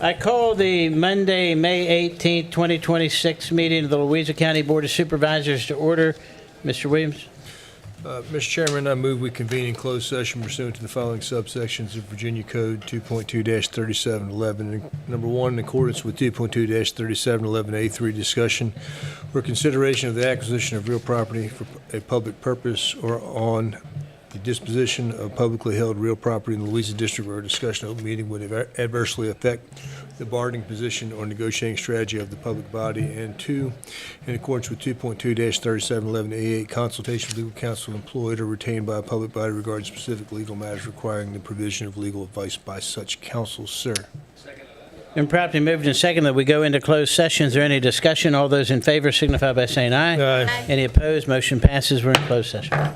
I call the Monday, May 18th, 2026 meeting of the Louisa County Board of Supervisors to order. Mr. Williams? Mr. Chairman, I move we convene in closed session pursuant to the following subsections of Virginia Code 2.2-3711. Number one, in accordance with 2.2-3711A3, discussion or consideration of the acquisition of real property for a public purpose or on the disposition of publicly held real property in the Louisa District where a discussion of open meeting would adversely affect the bargaining position or negotiating strategy of the public body. And two, in accordance with 2.2-3711A8, consultation with legal counsel employed or retained by a public body regarding specific legal matters requiring the provision of legal advice by such counsel. Sir. Been properly moved and second that we go into closed session. Is there any discussion? All those in favor signify by saying aye. Aye. Any opposed? Motion passes. We're in closed session.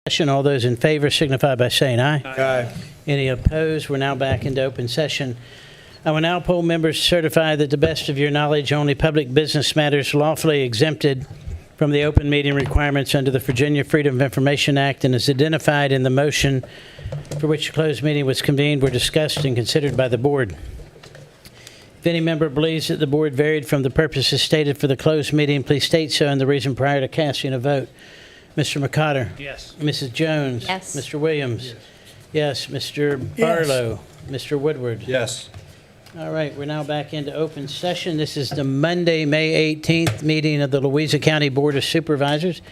Session. All those in favor signify by saying aye. Aye. Any opposed? We're now back into open session. I will now poll members certify that to the best of your knowledge, only public business matters lawfully exempted from the open meeting requirements under the Virginia Freedom of Information Act and as identified in the motion for which the closed meeting was convened were discussed and considered by the board. If any member believes that the board varied from the purposes stated for the closed meeting, please state so and the reason prior to casting a vote. Mr. McCotter? Yes. Mrs. Jones? Yes. Mr. Williams? Yes. Mr. Barlow? Mr. Woodward? Yes. All right, we're now back into open session. This is the Monday, May 18th meeting of the Louisa County Board of Supervisors.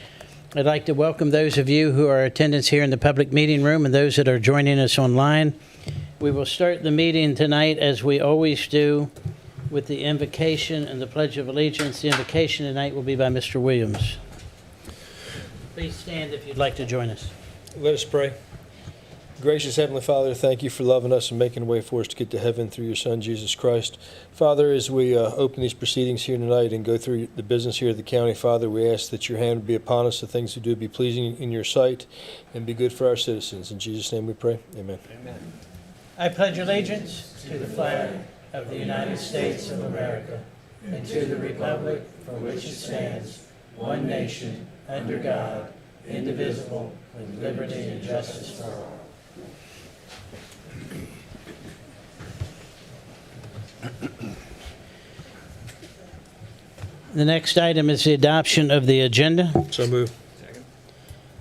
I'd like to welcome those of you who are in attendance here in the public meeting room and those that are joining us online. We will start the meeting tonight, as we always do, with the invocation and the Pledge of Allegiance. The invocation tonight will be by Mr. Williams. Please stand if you'd like to join us. Let us pray. Gracious Heavenly Father, thank you for loving us and making a way for us to get to heaven through your Son, Jesus Christ. Father, as we open these proceedings here tonight and go through the business here at the county, Father, we ask that your hand would be upon us, the things we do be pleasing in your sight, and be good for our citizens. In Jesus' name we pray. Amen. Amen. I pledge allegiance to the flag of the United States of America and to the republic for which it stands, one nation, under God, indivisible, with liberty and justice for all. The next item is the adoption of the agenda. So move.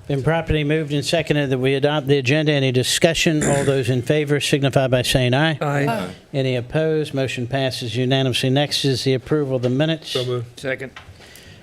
Been properly moved and seconded that we adopt the agenda. Any discussion? All those in favor signify by saying aye. Aye. Any opposed? Motion passes unanimously. Next is the approval of the minutes. So move. Second.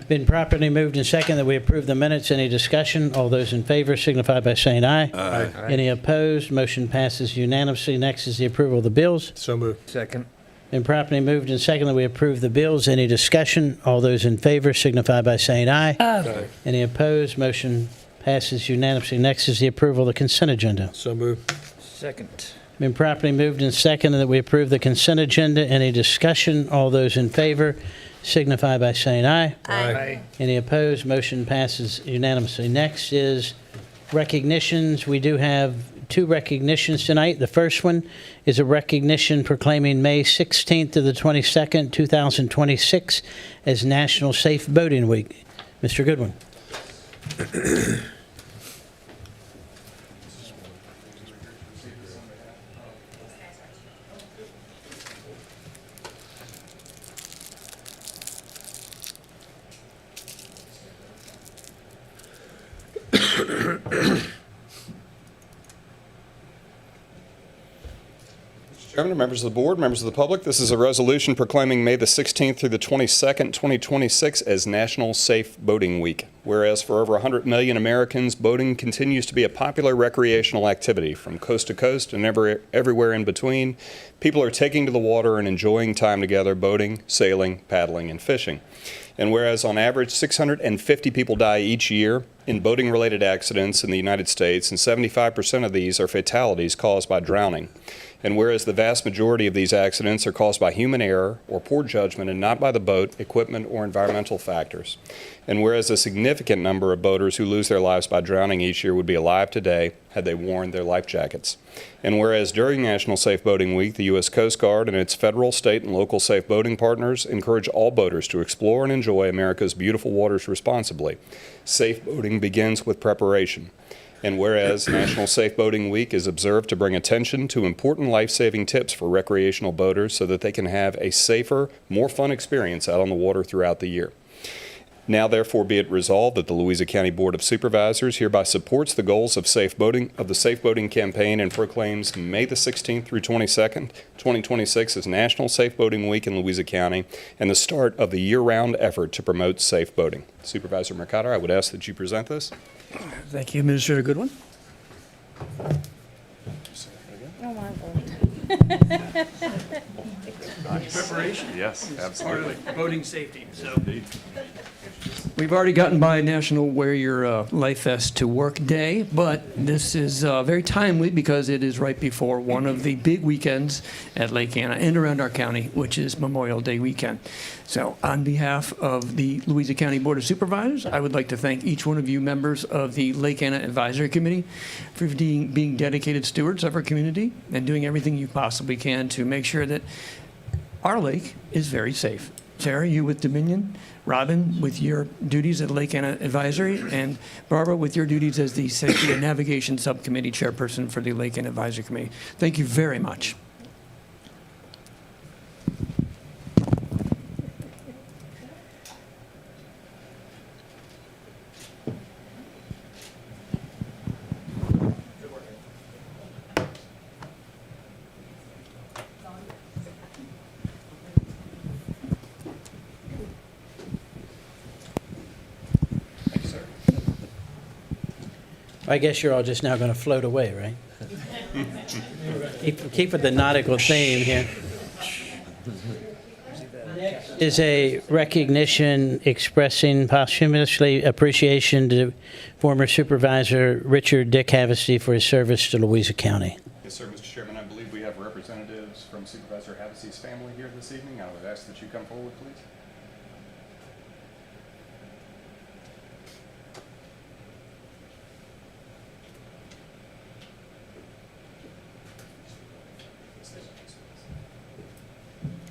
Been properly moved and seconded that we approve the minutes. Any discussion? All those in favor signify by saying aye. Aye. Any opposed? Motion passes unanimously. Next is the approval of the bills. So move. Second. Been properly moved and seconded that we approve the bills. Any discussion? All those in favor signify by saying aye. Aye. Any opposed? Motion passes unanimously. Next is the approval of the consent agenda. So move. Second. Been properly moved and seconded that we approve the consent agenda. Any discussion? All those in favor signify by saying aye. Aye. Any opposed? Motion passes unanimously. Next is recognitions. We do have two recognitions tonight. The first one is a recognition proclaiming May 16th to the 22nd, 2026 as National Safe Boating Week. Mr. Goodwin. Chairman, members of the board, members of the public, this is a resolution proclaiming May the 16th through the 22nd, 2026 as National Safe Boating Week. Whereas for over 100 million Americans, boating continues to be a popular recreational activity from coast to coast and everywhere in between. People are taking to the water and enjoying time together boating, sailing, paddling, and fishing. And whereas on average 650 people die each year in boating-related accidents in the United States, and 75% of these are fatalities caused by drowning. And whereas the vast majority of these accidents are caused by human error or poor judgment and not by the boat, equipment, or environmental factors. And whereas a significant number of boaters who lose their lives by drowning each year would be alive today had they worn their life jackets. And whereas during National Safe Boating Week, the U.S. Coast Guard and its federal, state, and local safe boating partners encourage all boaters to explore and enjoy America's beautiful waters responsibly. Safe boating begins with preparation. And whereas National Safe Boating Week is observed to bring attention to important life-saving tips for recreational boaters so that they can have a safer, more fun experience out on the water throughout the year. Now, therefore, be it resolved that the Louisa County Board of Supervisors hereby supports the goals of the Safe Boating Campaign and proclaims May the 16th through 22nd, 2026 as National Safe Boating Week in Louisa County and the start of the year-round effort to promote safe boating. Supervisor Mercado, I would ask that you present this. Thank you, Administrator Goodwin. Oh, my God. Preparation. Yes, Part absolutely. of boating safety, so. We've already gotten by National Wear Your Life Vest to Work Day, but this is very timely because it is right before one of the big weekends at Lake Anna and around our county, which is Memorial Day weekend. So on behalf of the Louisa County Board of Supervisors, I would like to thank each one of you members of the Lake Anna Advisory Committee for being dedicated stewards of our community and doing everything you possibly can to make sure that our lake is very safe. Sarah, you with Dominion, Robin with your duties at Lake Anna Advisory, and Barbara with your duties as the Safety and Navigation Subcommittee Chairperson for the Lake Anna Advisory Committee. Thank you very much. I guess you're all just now going to float away, right? Keep with the nautical theme here. Is a recognition expressing posthumously appreciation to former Supervisor Richard Dick Havasey for his service to Louisa County. Yes, sir, Mr. Chairman. I believe we have representatives from Supervisor Havasey's family here this evening. I would ask that you come forward, please.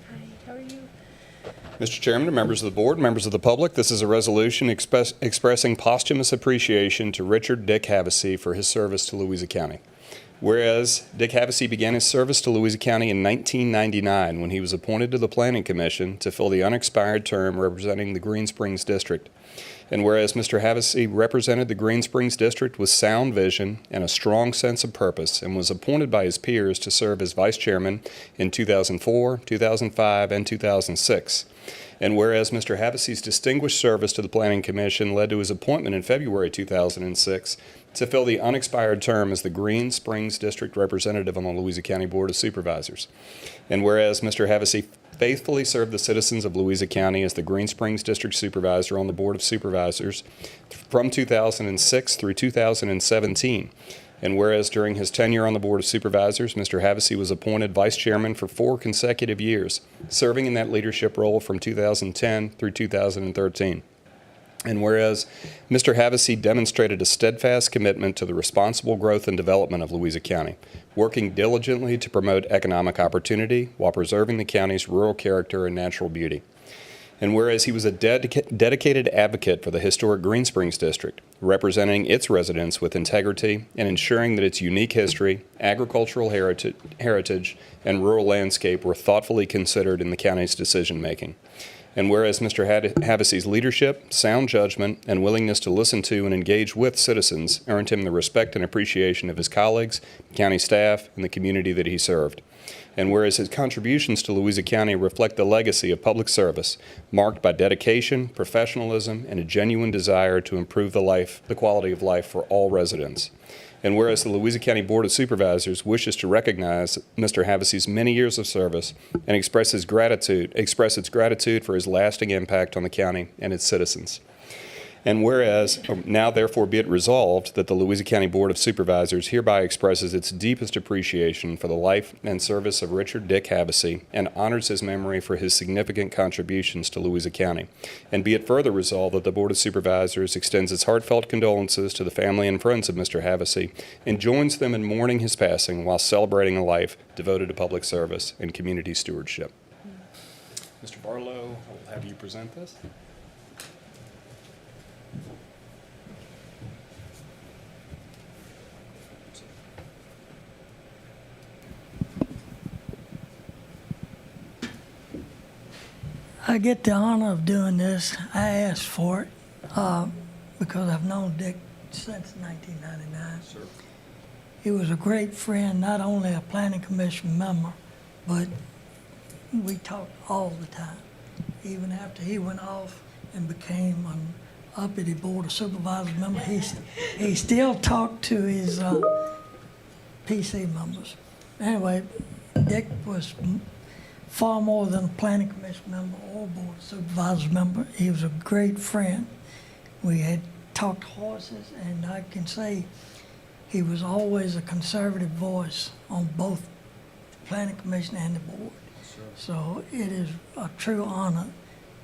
Hi, how are you? Mr. Chairman, members of the board, members of the public, this is a resolution expressing posthumous appreciation to Richard Dick Havasey for his service to Louisa County. Whereas Dick Havasey began his service to Louisa County in 1999 when he was appointed to the Planning Commission to fill the unexpired term representing the Green Springs District. And whereas Mr. Havasey represented the Green Springs District with sound vision and a strong sense of purpose and was appointed by his peers to serve as vice chairman in 2004, 2005, and 2006. And whereas Mr. Havasey's distinguished service to the Planning Commission led to his appointment in February 2006 to fill the unexpired term as the Green Springs District Representative on the Louisa County Board of Supervisors. And whereas Mr. Havasey faithfully served the citizens of Louisa County as the Green Springs District Supervisor on the Board of Supervisors from 2006 through 2017. And whereas during his tenure on the Board of Supervisors, Mr. Havasey was appointed Vice Chairman for 4 consecutive years, serving in that leadership role from 2010 through 2013. And whereas Mr. Havasey demonstrated a steadfast commitment to the responsible growth and development of Louisa County, working diligently to promote economic opportunity while preserving the county's rural character and natural beauty. And whereas he was a dedicated advocate for the historic Green Springs District, representing its residents with integrity and ensuring that its unique history, agricultural heritage, and rural landscape were thoughtfully considered in the county's decision-making. And whereas Mr. Havasey's leadership, sound judgment, and willingness to listen to and engage with citizens earned him the respect and appreciation of his colleagues, county staff, and the community that he served. And whereas his contributions to Louisa County reflect the legacy of public service, marked by dedication, professionalism, and a genuine desire to improve the quality of life for all residents. And whereas the Louisa County Board of Supervisors wishes to recognize Mr. Havasey's many years of service and express its gratitude for his lasting impact on the county and its citizens. And whereas, now therefore be it resolved that the Louisa County Board of Supervisors hereby expresses its deepest appreciation for the life and service of Richard Dick Havasey and honors his memory for his significant contributions to Louisa County. And be it further resolved that the Board of Supervisors extends its heartfelt condolences to the family and friends of Mr. Havasey and joins them in mourning his passing while celebrating a life devoted to public service and community stewardship. Mr. Barlow, I'll have you present this. I get the honor of doing this. I asked for it because I've known Dick since 1999. Sir. He was a great friend, not only a planning commission member, but we talked all the time. Even after he went off and became an uppity Board of Supervisors member, he still talked to his PC members. Anyway, Dick was far more than a planning commission member or Board of Supervisors member. He was a great friend. We had talked horses, and I can say he was always a conservative voice on both the planning commission and the board. So it is a true honor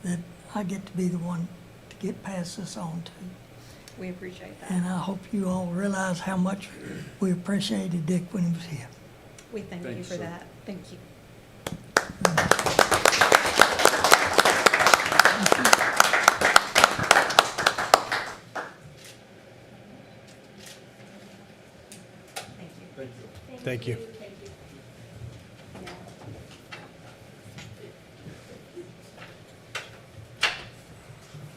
that I get to be the one to get passed this on to. We appreciate that. And I hope you all realize how much we appreciated Dick when he was here. We thank you for that. Thank you. Thank you.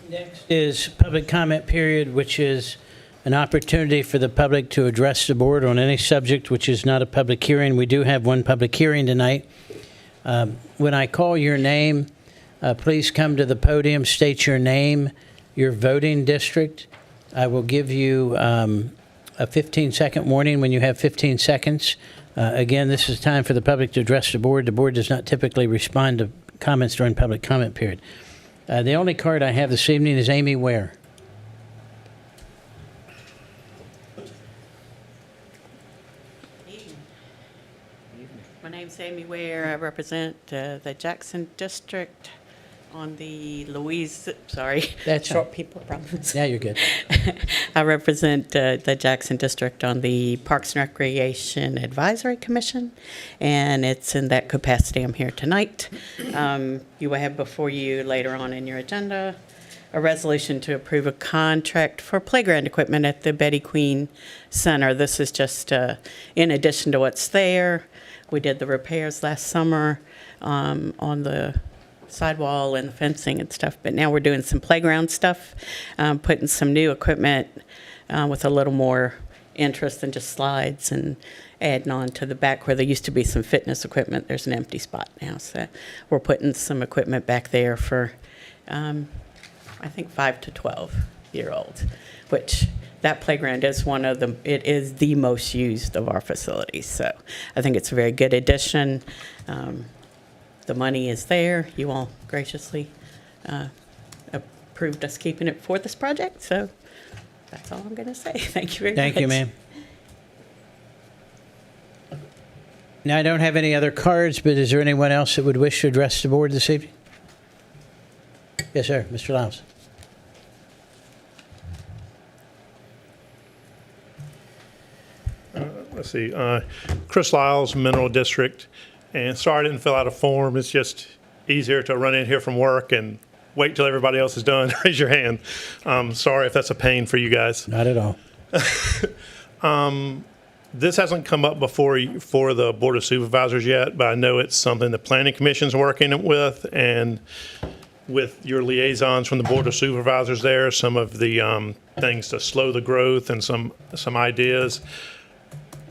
Next is public comment period, which is an opportunity for the public to address the board on any subject which is not a public hearing. We do have one public hearing tonight. When I call your name, please come to the podium, state your name, your voting district. I will give you a 15-second warning when you have 15 seconds. Again, this is time for the public to address the board. The board does not typically respond to comments during public comment period. The only card I have this evening is Amy Ware. My name's Amy Ware. I represent the Jackson District on the That's short people problems. Yeah, you're good. I represent the Jackson District on the Parks and Recreation Advisory Commission, and it's in that capacity I'm here tonight. You will have before you later on in your agenda a resolution to approve a contract for playground equipment at the Betty Queen Center. This is just in addition to what's there. We did the repairs last summer on the sidewall and the fencing and stuff, but now we're doing some playground stuff, putting some new equipment with a little more interest than just slides, and adding on to the back where there used to be some fitness equipment. There's an empty spot now, so we're putting some equipment back there for I think 5 to 12-year-olds, which that playground is it is the most used of our facilities. So I think it's a very good addition. The money is there. You all graciously approved us keeping it for this project. So that's all I'm going to say. Thank you very much. Thank you, ma'am. Now, I don't have any other cards, but is there anyone else that would wish to address the board this evening? Yes, sir. Mr. Lyles. Let's see, Chris Lyles, Mineral District. And sorry I didn't fill out a form. It's just easier to run in here from work and wait till everybody else is done. Raise your hand. Sorry if that's a pain for you guys. Not at all. This hasn't come up before for the Board of Supervisors yet, but I know it's something the Planning Commission's working with, and with your liaisons from the Board of Supervisors there, some of the things to slow the growth and some ideas.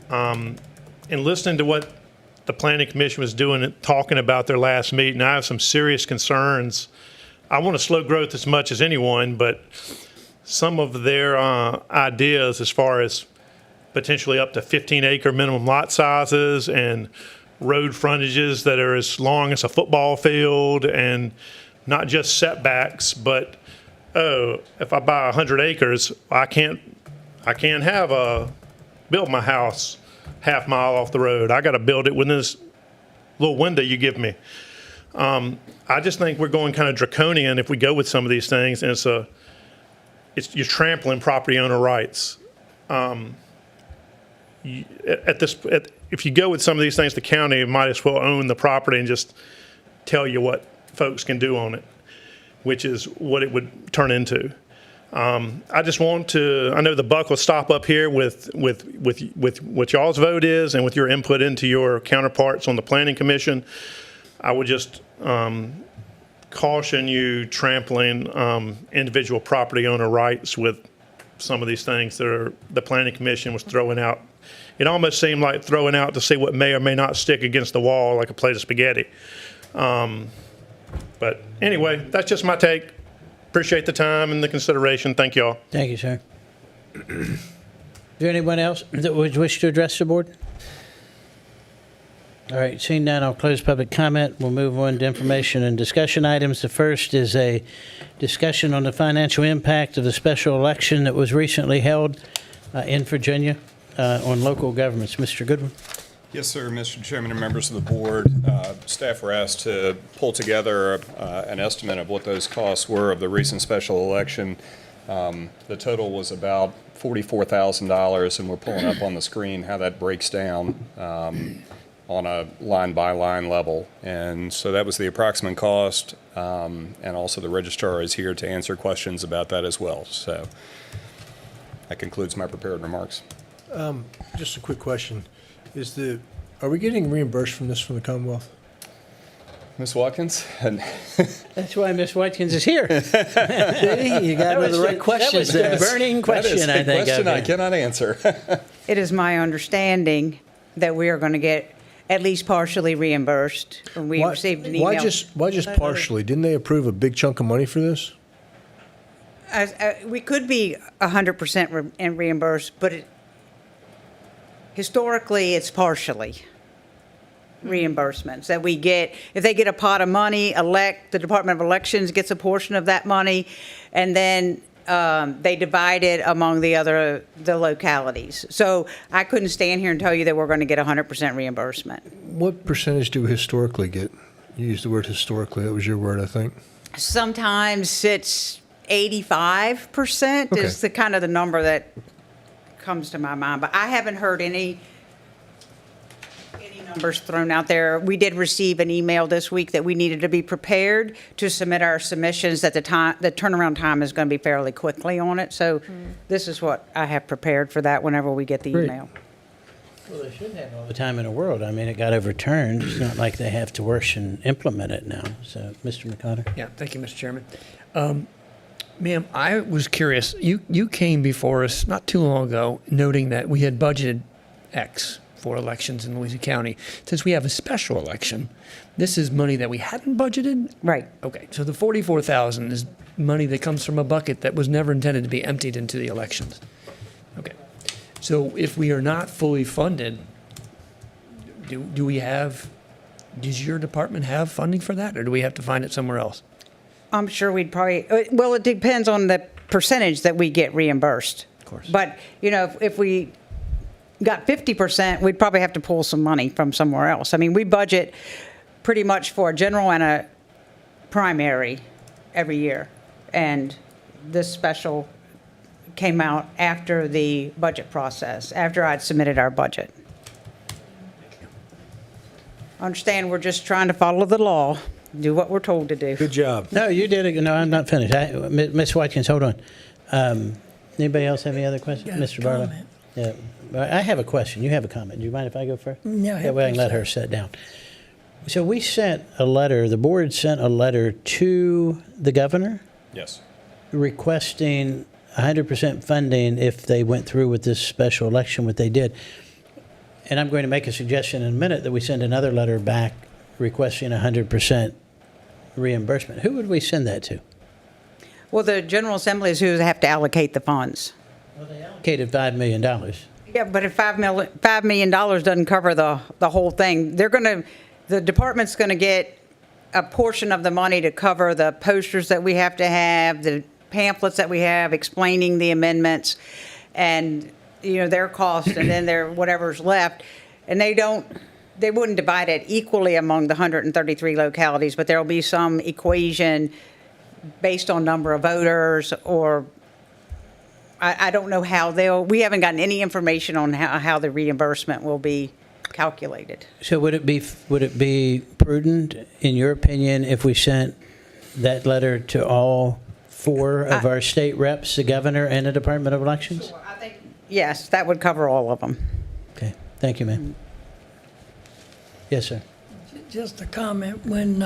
And listening to what the Planning Commission was doing, talking about their last meeting, I have some serious concerns. I want to slow growth as much as anyone, but some of their ideas as far as potentially up to 15-acre minimum lot sizes and road frontages that are as long as a football field, and not just setbacks, but if I buy 100 acres, I can't build my house half mile off the road. I got to build it within this little window you give me. I just think we're going kind of draconian if we go with some of these things, and you're trampling property owner rights. If you go with some of these things, the county might as well own the property and just tell you what folks can do on it, which is what it would turn into. I just want to, I know the buck will stop up here with what y'all's vote is and with your input into your counterparts on the Planning Commission. I would just caution you trampling individual property owner rights with some of these things that the Planning Commission was throwing out. It almost seemed like throwing out to see what may or may not stick against the wall like a plate of spaghetti. But anyway, that's just my take. Appreciate the time and the consideration. Thank you all. Thank you, sir. Is there anyone else that would wish to address the board? All right, seeing none, I'll close public comment. We'll move on to information and discussion items. The first is a discussion on the financial impact of the special election that was recently held in Virginia on local governments. Mr. Goodwin? Yes, sir, Mr. Chairman and members of the board. Staff were asked to pull together an estimate of what those costs were of the recent special election. The total was about $44,000, and we're pulling up on the screen how that breaks down on a line-by-line level. And so that was the approximate cost, and also the registrar is here to answer questions about that as well. So that concludes my prepared remarks. Just a quick question. Are we getting reimbursed from this from the Commonwealth? Ms. Watkins? That's why Ms. Watkins is here. You got That was the burning question, I think. That is a question of I it. cannot answer. It is my understanding that we are going to get at least partially reimbursed. And we received an email. Why just partially? Didn't they approve a big chunk of money for this? We could be 100% reimbursed, but historically, it's partially reimbursements that we get. If they get a pot of money, the Department of Elections gets a portion of that money, and then they divide it among the localities. So I couldn't stand here and tell you that we're going to get 100% reimbursement. What percentage do we historically get? You used the word historically. That was your word, I think. Sometimes it's 85% is the kind of the number that comes to my mind, but I haven't heard any numbers thrown out there. We did receive an email this week that we needed to be prepared to submit our submissions, that the turnaround time is going to be fairly quickly on it. So this is what I have prepared for that whenever we get the Great. email. Well, they should have all the time in the world. I mean, it got overturned. It's not like they have to rush and implement it now. So, Mr. McConnor? Yeah, thank you, Mr. Chairman. Ma'am, I was curious. You came before us not too long ago noting that we had budgeted X for elections in Louisiana County. Since we have a special election, this is money that we hadn't budgeted? Right. Okay, so the $44,000 is money that comes from a bucket that was never intended to be emptied into the elections. Okay. So if we are not fully funded, does your department have funding for that, or do we have to find it somewhere else? I'm sure we'd probably, well, it depends on the percentage that we get reimbursed. Of course. But, if we got 50%, we'd probably have to pull some money from somewhere else. I mean, we budget pretty much for a general and a primary every year. And this special came out after the budget process, after I'd submitted our budget. Understand, we're just trying to follow the law, do what we're told to do. Good job. No, you did it. No, I'm not finished. Ms. Watkins, hold on. Anybody else have any other questions? Got a Mr. Barlow? comment. Yeah. I have a question. You have a comment. Do you mind if I go first? No, That way I can let her sit down. So we sent a letter, the board sent a letter to the governor Yes. requesting 100% funding if they went through with this special election, what they did. And I'm going to make a suggestion in a minute that we send another letter back requesting 100% reimbursement. Who would we send that to? Well, the General Assembly is who have to allocate the funds. Well, they allocated $5 million. Yeah, but if $5 million doesn't cover the whole thing, the department's going to get a portion of the money to cover the posters that we have to have, the pamphlets that we have explaining the amendments, and their cost, and then their whatever's left. And they wouldn't divide it equally among the 133 localities, but there'll be some equation based on number of voters, or I don't know how we haven't gotten any information on how the reimbursement will be calculated. So would it be prudent, in your opinion, if we sent that letter to all 4 of our state reps, the governor and the Department of Elections? I think, yes, that would cover all of them. Okay, thank you, ma'am. Yes, sir. Just a comment, when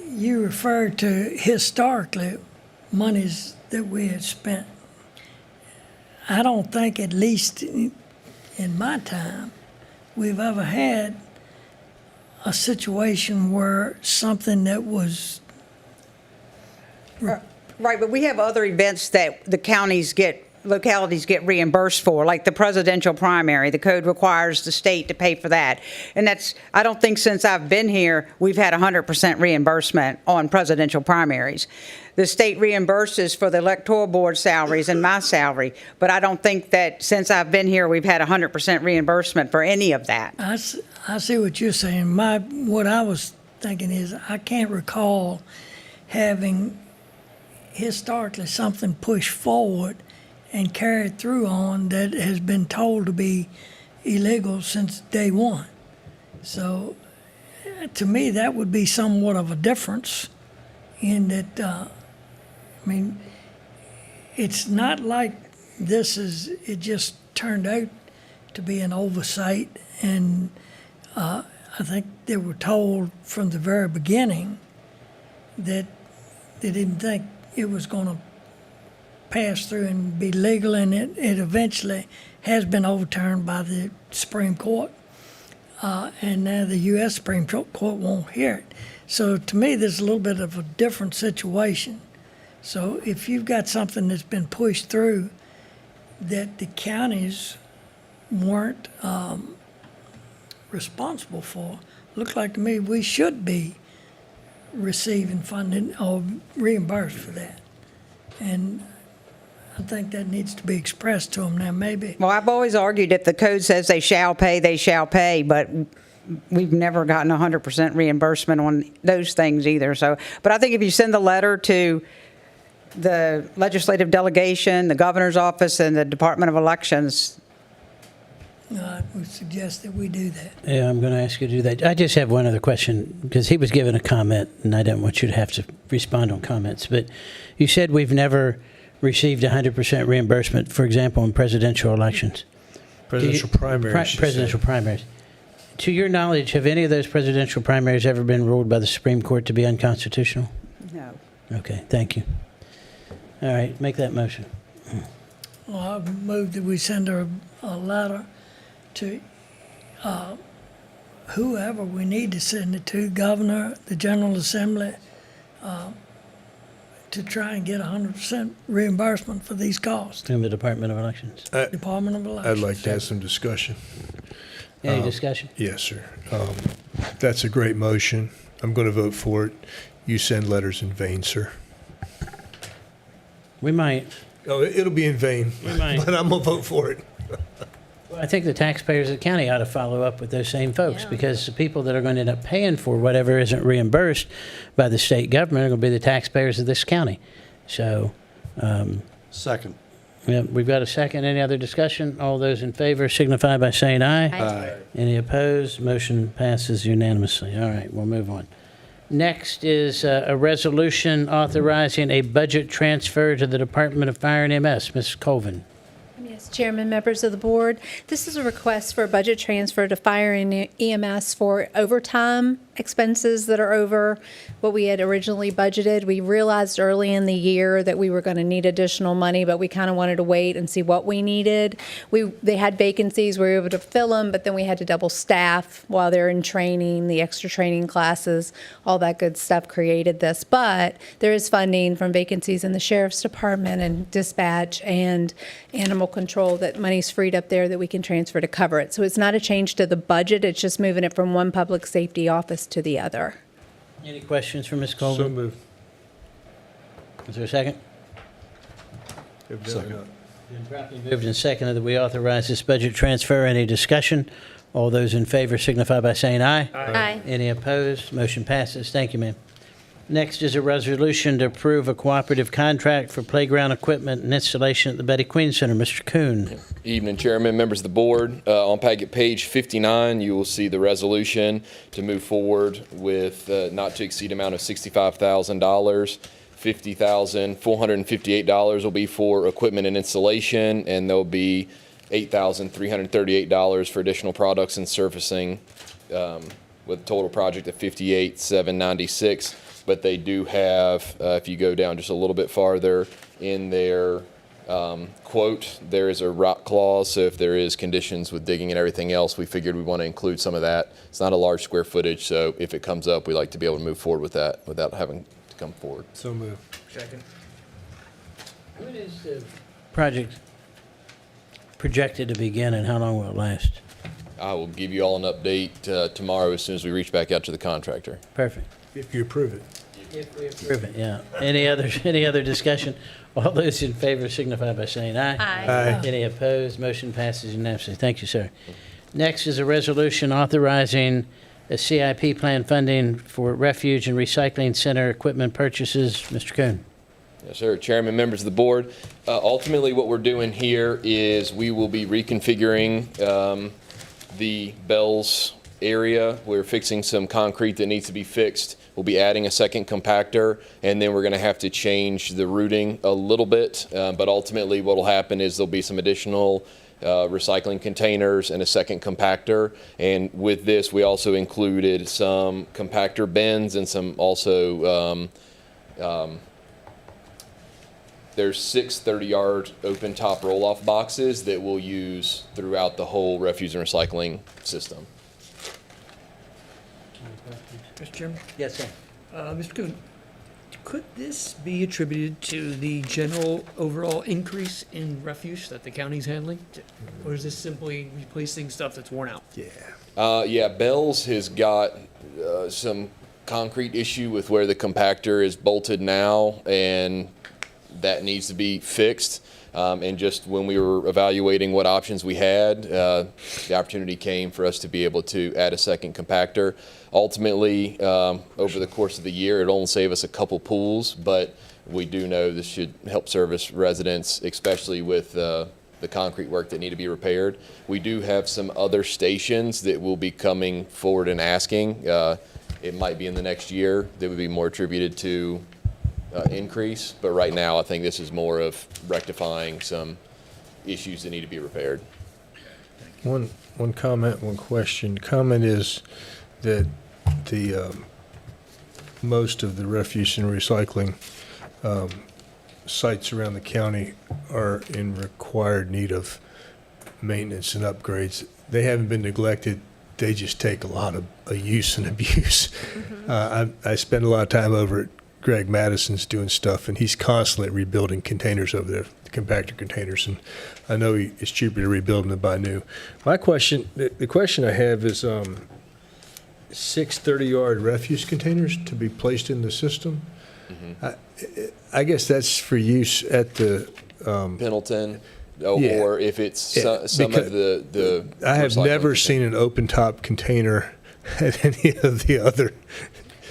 you referred to historically monies that we had spent, I don't think, at least in my time, we've ever had a situation where something that was Right, but we have other events that the counties get localities get reimbursed for, like the presidential primary. The code requires the state to pay for that. And that's, I don't think since I've been here, we've had 100% reimbursement on presidential primaries. The state reimburses for the electoral board salaries and my salary, but I don't think that since I've been here, we've had 100% reimbursement for any of that. I see what you're saying. What I was thinking is, I can't recall having historically something pushed forward and carried through on that has been told to be illegal since day one. So to me, that would be somewhat of a difference in that, I mean, it's not like it just turned out to be an oversight. And I think they were told from the very beginning that they didn't think it was going to pass through and be legal, and it eventually has been overturned by the Supreme Court, and now the U.S. Supreme Court won't hear it. So to me, there's a little bit of a different situation. So if you've got something that's been pushed through that the counties weren't responsible for, look like to me we should be receiving funding or reimbursed for that. And I think that needs to be expressed to them now, maybe. Well, I've always argued if the code says they shall pay, but we've never gotten 100% reimbursement on those things either. So, but I think if you send the letter to the legislative delegation, the governor's office, and the Department of Elections, I would suggest that we do that. Yeah, I'm going to ask you to do that. I just have one other question, because he was given a comment, and I don't want you to have to respond on comments. But you said we've never received 100% reimbursement, for example, in presidential elections. Presidential primaries. Presidential primaries. To your knowledge, have any of those presidential primaries ever been ruled by the Supreme Court to be unconstitutional? no. Okay, thank you. All right, make that motion. Well, I move that we send a letter to whoever we need to send it to, governor, the General Assembly, to try and get 100% reimbursement for these costs. In the Department of Elections. Department of Elections. I'd like to have some discussion. Any discussion? Yes, sir. That's a great motion. I'm going to vote for it. You send letters in vain, sir. We might. Oh, it'll be in vain, We might. but I'm going to vote for it. Well, I think the taxpayers of the county ought to follow up with those same folks, because the people that are going to end up paying for whatever isn't reimbursed by the state government are going to be the taxpayers of this county. So, Second. yeah, we've got a second. Any other discussion? All those in favor signify by saying aye. Aye. Any opposed? Motion passes unanimously. All right, we'll move on. Next is a resolution authorizing a budget transfer to the Department of Fire and EMS. Mrs. Colvin. Yes, Chairman, members of the board, this is a request for a budget transfer to Fire and EMS for overtime expenses that are over what we had originally budgeted. We realized early in the year that we were going to need additional money, but we kind of wanted to wait and see what we needed. They had vacancies, we were able to fill them, but then we had to double staff while they're in training, the extra training classes, all that good stuff created this. But there is funding from vacancies in the Sheriff's Department and dispatch and animal control, that money's freed up there that we can transfer to cover it. So it's not a change to the budget, it's just moving it from one public safety office to the other. Any questions for Ms. So Colvin? moved. Is there a second? Second. Been properly moved and seconded that we authorize this budget transfer. Any discussion? All those in favor signify by saying aye. Aye. Any opposed? Motion passes. Thank you, ma'am. Next is a resolution to approve a cooperative contract for playground equipment and installation at the Betty Queen Center. Mr. Kuhn. Evening, Chairman, members of the board. On packet page 59, you will see the resolution to move forward with not to exceed amount of $65,000. $50,458 will be for equipment and installation, and there'll be $8,338 for additional products and surfacing, with a total project of $58,796. But they do have, if you go down just a little bit farther in their quote, there is a rock clause. So if there is conditions with digging and everything else, we figured we want to include some of that. It's not a large square footage, so if it comes up, we like to be able to move forward with that without having to come forward. So moved. What is the project projected to begin, and how long will it last? I will give you all an update tomorrow as soon as we reach back out to the contractor. Perfect. If you approve it. If we approve it, yeah. Any other discussion? All those in favor signify by saying aye. Aye. Any opposed? Motion passes unanimously. Thank you, sir. Next is a resolution authorizing a CIP plan funding for refuge and recycling center equipment purchases. Mr. Coon. Yes, sir. Chairman, members of the board. Ultimately, what we're doing here is we will be reconfiguring the Bells area. We're fixing some concrete that needs to be fixed. We'll be adding a second compactor, and then we're going to have to change the routing a little bit. But ultimately, what will happen is there'll be some additional recycling containers and a second compactor. And with this, we also included some compactor bins and some also there's 6 30-yard open top roll-off boxes that we'll use throughout the whole refuse and recycling system. Mr. Chairman? Yes, sir. Mr. Coon, could this be attributed to the general overall increase in refuse that the county's handling? Or is this simply replacing stuff that's worn out? Yeah, Bell's has got some concrete issue with where the compactor is bolted now, and that needs to be fixed. And just when we were evaluating what options we had, the opportunity came for us to be able to add a second compactor. Ultimately, over the course of the year, it'll only save us a couple pools, but we do know this should help service residents, especially with the concrete work that need to be repaired. We do have some other stations that will be coming forward and asking. It might be in the next year that would be more attributed to increase, but right now I think this is more of rectifying some issues that need to be repaired. One comment, one question. Comment is that the most of the refuse and recycling sites around the county are in required need of maintenance and upgrades. They haven't been neglected. They just take a lot of use and abuse. I spend a lot of time over at Greg Madison's doing stuff, and he's constantly rebuilding containers over there, the compactor containers, and I know it's cheaper to rebuild them than buy new. My question, the question I have is 6 30-yard refuse containers to be placed in the system. I guess that's for use at the Pendleton, Yeah. or if it's some because of the I have recycling never containers. seen an open top container at any of the other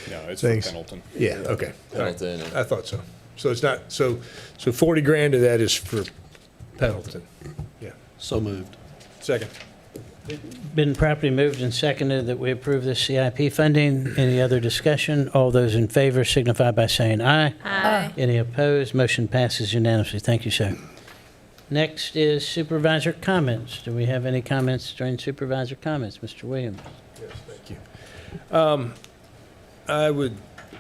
No, it's things. for Pendleton. Yeah, okay. All right. Pendleton. I thought so. So it's not, so 40 grand of that is for Pendleton. Yeah. So moved. Second. Been properly moved and seconded that we approve this CIP funding. Any other discussion? All those in favor signify by saying aye. Aye. Any opposed? Motion passes unanimously. Thank you, sir. Next is supervisor comments. Do we have any comments during supervisor comments? Mr. Williams? Yes, thank you. I would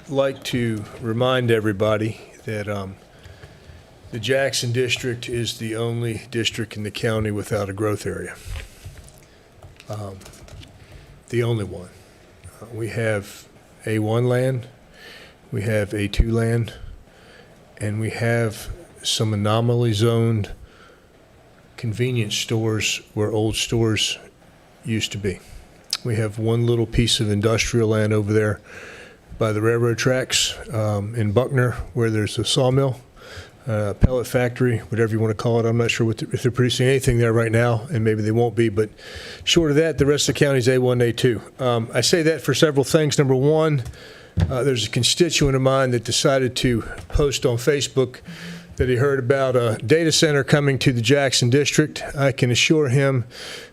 like to remind everybody that the Jackson District is the only district in the county without a growth area. The only one. We have A1 land, we have A2 land, and we have some anomaly zoned convenience stores where old stores used to be. We have one little piece of industrial land over there by the railroad tracks in Buckner where there's a sawmill, pellet factory, whatever you want to call it. I'm not sure if they're producing anything there right now, and maybe they won't be, but short of that, the rest of the county is A1, A2. I say that for several things. Number one, there's a constituent of mine that decided to post on Facebook that he heard about a data center coming to the Jackson District. I can assure him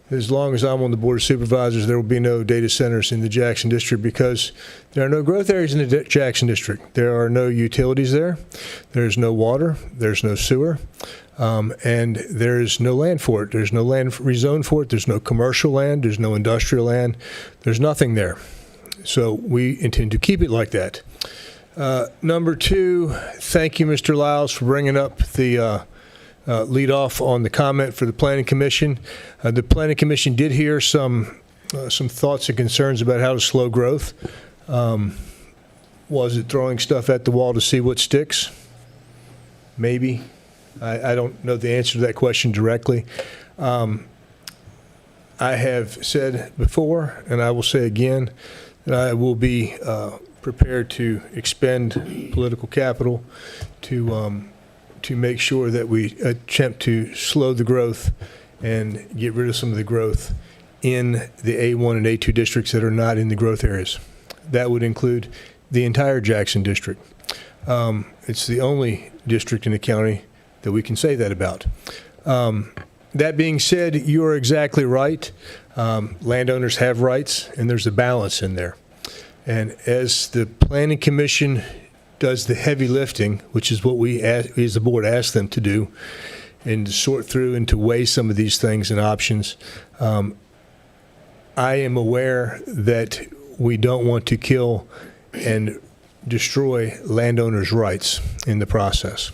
that as long as I'm on the Board of Supervisors, there will be no data centers in the Jackson District because there are no growth areas in the Jackson District. There are no utilities there. There's no water. There's no sewer. And there's no land for it. There's no land rezoned for it. There's no commercial land. There's no industrial land. There's nothing there. So we intend to keep it like that. Number two, thank you, Mr. Lyles, for bringing up the lead off on the comment for the Planning Commission. The Planning Commission did hear some thoughts and concerns about how to slow growth. Was it throwing stuff at the wall to see what sticks? Maybe. I don't know the answer to that question directly. I have said before, and I will say again, that I will be prepared to expend political capital to make sure that we attempt to slow the growth and get rid of some of the growth in the A1 and A2 districts that are not in the growth areas. That would include the entire Jackson district. It's the only district in the county that we can say that about. That being said, you are exactly right. Landowners have rights, and there's a balance in there. And as the Planning Commission does the heavy lifting, which is what we, as the board, ask them to do, and to sort through and to weigh some of these things and options, I am aware that we don't want to kill and destroy landowners' rights in the process.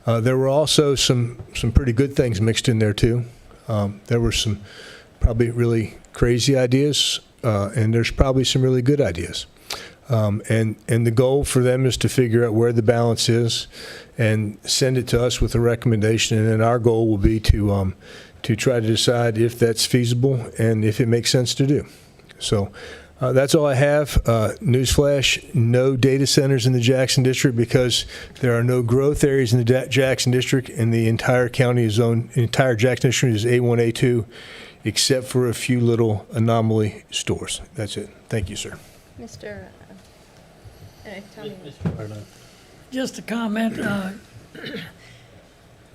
There were also some pretty good things mixed in there too. There were some probably really crazy ideas, and there's probably some really good ideas. And the goal for them is to figure out where the balance is and send it to us with a recommendation. And then our goal will be to try to decide if that's feasible and if it makes sense to do. So that's all I have. Newsflash, no data centers in the Jackson District because there are no growth areas in the Jackson District, and the entire county is owned, entire Jackson District is A1, A2, except for a few little anomaly stores. That's it. Thank you, sir. Mr. Tell me. Mr. Barlow. Just a comment.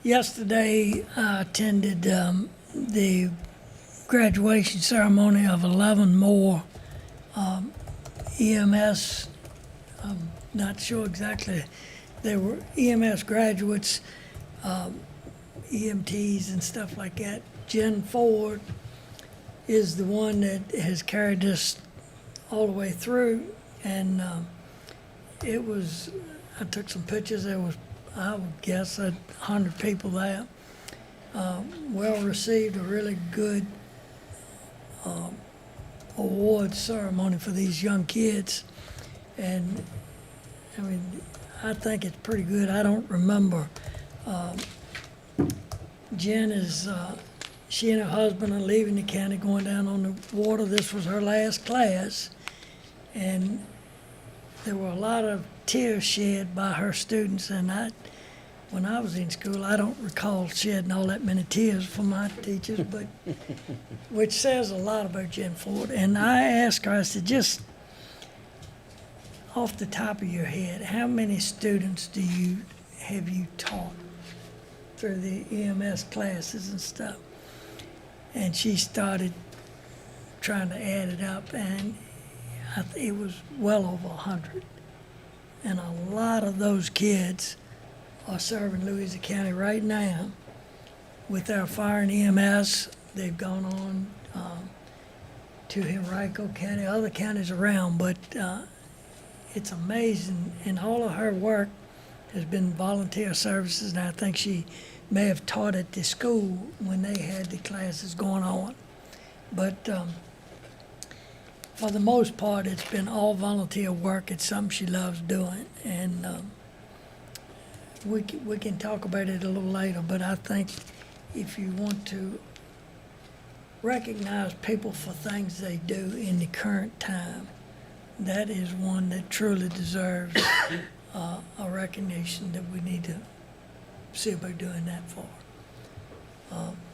Yesterday, I attended the graduation ceremony of 11 more EMS. I'm not sure exactly. They were EMS graduates, EMTs and stuff like that. Jen Ford is the one that has carried this all the way through, and it was, I took some pictures. There was, I would guess, 100 people there. Well received, a really good award ceremony for these young kids. And I mean, I think it's pretty good. I don't remember. Jen is, she and her husband are leaving the county, going down on the water. This was her last class. And there were a lot of tears shed by her students, and when I was in school, I don't recall shedding all that many tears for my teachers, but which says a lot about Jen Ford. And I asked her, I said, just off the top of your head, how many students have you taught through the EMS classes and stuff? And she started trying to add it up, and it was well over 100. And a lot of those kids are serving Louisa County right now with our fire and EMS. They've gone on to Henrico County, other counties around, but it's amazing. And all of her work has been volunteer services, and I think she may have taught at the school when they had the classes going on. But for the most part, it's been all volunteer work. It's something she loves doing, and we can talk about it a little later, but I think if you want to recognize people for things they do in the current time, that is one that truly deserves a recognition that we need to see about doing that for.